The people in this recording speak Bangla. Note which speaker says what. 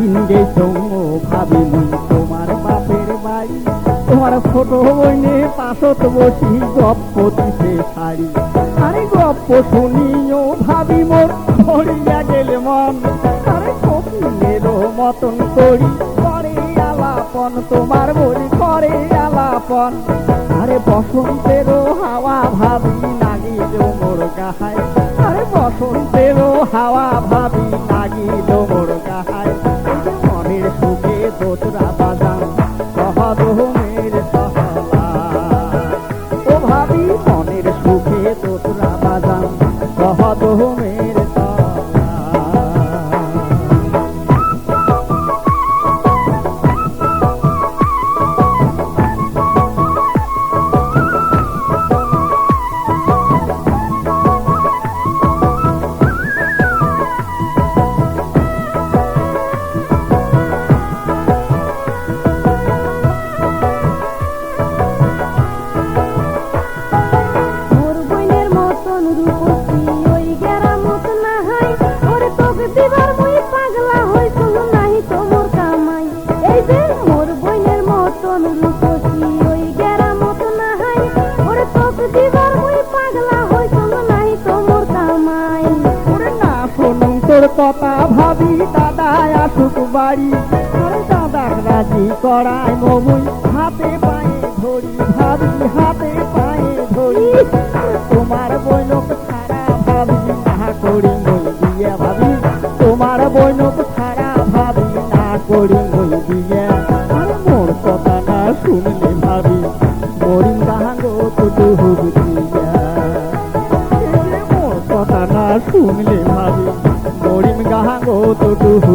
Speaker 1: দিন গেছো ভাবি মুই তোমার বাপের বাড়ি, তোমার ছোট বইনে পাশত বসি গপ্প দিতে শাড়ি। আরে গপ্প শুনিও ভাবি মোর ভরিয়া গেলে মন, আরে কোকিলেরও মতন করি করে আলাপন, তোমার বলি করে আলাপন। আরে বসন্তেরও হাওয়া ভাবি লাগিল মোর গাহায়, আরে বসন্তেরও হাওয়া ভাবি লাগিল মোর গাহায়। মনের সুখে দোতরা বাজান সহধমের সহলা, ও ভাবি মনের সুখে দোতরা বাজান সহধমের সহলা। কথা ভাবি দাদা আসুক বাড়ি, দাদা রাজি করায় মমুই হাতে পায়ে ধরি, ভাবি হাতে পায়ে ধরি। তোমার বৈনক ছাড়া ভাবি না করি মই বিয়ে, ভাবি তোমার বৈনক ছাড়া ভাবি না করি মই বিয়ে। আর মোর কথা না শুনলে ভাবি মরিম গাহাঙ্গো তো ডুব দিয়া, মোর কথা না শুনলে ভাবি মরিম গাহাঙ্গো তো ডুব